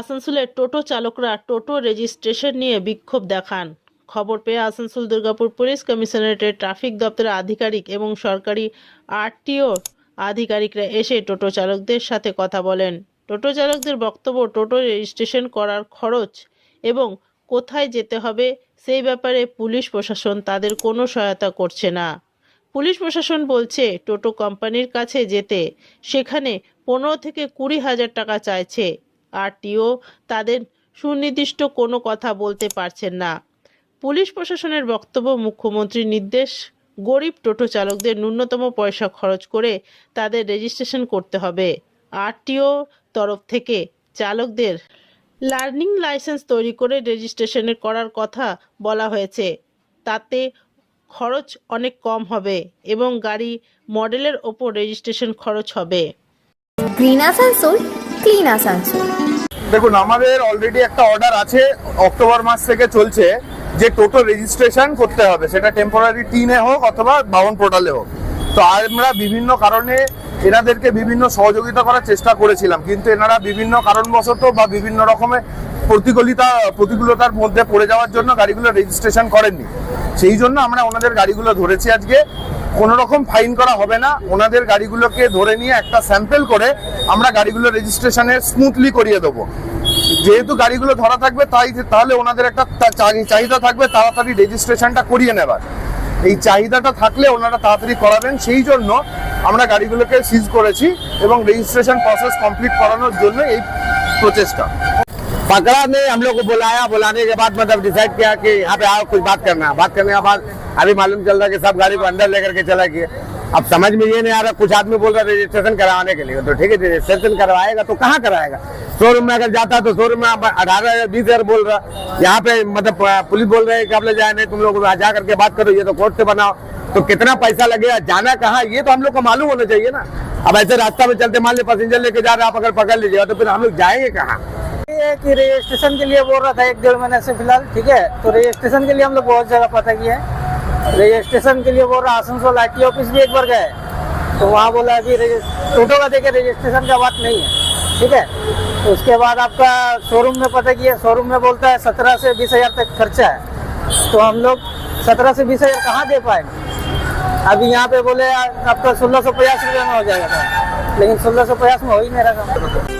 আসানসোলের টোটো চালকরা টোটো রেজিস্ট্রেশন নিয়ে বিক্ষোভ দেখান। খবর পেয়ে আসানসোল দুর্গাপুর পুলিশ কমিশনারেটের ট্রাফিক দপ্তরের আধিকারিক এবং সরকারি আরটিও আধিকারিকরা এসে টোটো চালকদের সাথে কথা বলেন। টোটো চালকদের বক্তব্য, টোটো রেজিস্ট্রেশন করার খরচ এবং কোথায় যেতে হবে সেই ব্যাপারে পুলিশ প্রশাসন তাদের কোনো সহায়তা করছে না। পুলিশ প্রশাসন বলছে টোটো কোম্পানির কাছে যেতে সেখানে 15 থেকে 20,000 টাকা চাইছে। আরটিও তাদের সুনির্দিষ্ট কোনো কথা বলতে পারছেন না। পুলিশ প্রশাসনের বক্তব্য, মুখ্যমন্ত্রীর নির্দেশ, গরিব টোটো চালকদের ন্যূনতম পয়সা খরচ করে তাদের রেজিস্ট্রেশন করতে হবে। আরটিও তরফ থেকে চালকদের লার্নিং লাইসেন্স তৈরি করে রেজিস্ট্রেশন করার কথা বলা হয়েছে। তাতে খরচ অনেক কম হবে এবং গাড়ি মডেলের ওপর রেজিস্ট্রেশন খরচ হবে। Green Asansol, clean Asansol. দেখুন, আমাদের অলরেডি একটা অর্ডার আছে, অক্টোবর মাস থেকে চলছে, যে টোটো রেজিস্ট্রেশন করতে হবে, সেটা টেম্পোরারি টিনে হোক অথবা বাহন পোর্টালে হোক। তো আমরা বিভিন্ন কারণে এনাদেরকে বিভিন্ন সহযোগিতা করার চেষ্টা করেছিলাম, কিন্তু এনারা বিভিন্ন কারণবশত বা বিভিন্ন রকমের প্রতিকূলতার মধ্যে পড়ে যাওয়ার জন্য গাড়িগুলো রেজিস্ট্রেশন করেননি। সেই জন্য আমরা ওনাদের গাড়িগুলো ধরেছি আজকে। কোনো রকম ফাইন করা হবে না, ওনাদের গাড়িগুলোকে ধরে নিয়ে একটা স্যাম্পল করে আমরা গাড়িগুলো রেজিস্ট্রেশনে স্মুথলি করিয়ে দেবো। যেহেতু গাড়িগুলো ধরা থাকবে তাহলে ওনাদের একটা চাহিদা থাকবে তাড়াতাড়ি রেজিস্ট্রেশনটা করিয়ে নেবার। এই চাহিদাটা থাকলে ওনারা তাড়াতাড়ি করাবেন, সেই জন্য আমরা গাড়িগুলোকে সিজ করেছি এবং রেজিস্ট্রেশন প্রসেস কমপ্লিট করানোর জন্য এই প্রচেষ্টা। पकड़ा नहीं, हम लोग को बुलाया, बुलाने के बाद मतलब डिसाइड किया कि यहाँ पे आओ कुछ बात करना है। बात करने के बाद अभी मालूम चल रहा है कि सब गाड़ी को अंदर लेकर के चला गया। अब समझ में ये नहीं आ रहा, कुछ आदमी बोल रहा है रजिस्ट्रेशन करवाने के लिए, तो ठीक है रजिस्ट्रेशन करवाएगा तो कहाँ कराएगा? शोरूम में अगर जाता तो शोरूम में 18,000-20,000 बोल रहा। यहाँ पे मतलब पुलिस बोल रहे है कि आप ले जाए, नहीं तुम लोग जा करके बात करो, ये तो कोर्ट से बनाओ। तो कितना पैसा लगेगा, जाना कहाँ, ये तो हम लोग को मालूम होना चाहिए ना। अब ऐसे रास्ता में चलते मान लीजिए पैसेंजर लेके जा रहे, आप अगर पकड़ लीजिएगा तो फिर हम लोग जाएंगे कहाँ? कि रजिस्ट्रेशन के लिए बोल रहा था 1-1.5 महीने से फिलहाल, ठीक है। तो रजिस्ट्रेशन के लिए हम लोग बहुत जगह पता किया है। रजिस्ट्रेशन के लिए बोल रहा, आसनसोल आरटीओ ऑफिस भी एक बार गए, तो वहाँ बोला अभी टोटो का देखे रजिस्ट्रेशन का बात नहीं है, ठीक है। तो उसके बाद आपका शोरूम में पता किया, शोरूम में बोलता है 17 से 20,000 तक खर्चा है। तो हम लोग 17 से 20,000 कहाँ दे पाएंगे? अभी यहाँ पे बोले आपका 1650 रुपये में हो जाएगा था, लेकिन 1650 में हो ही नहीं रहा।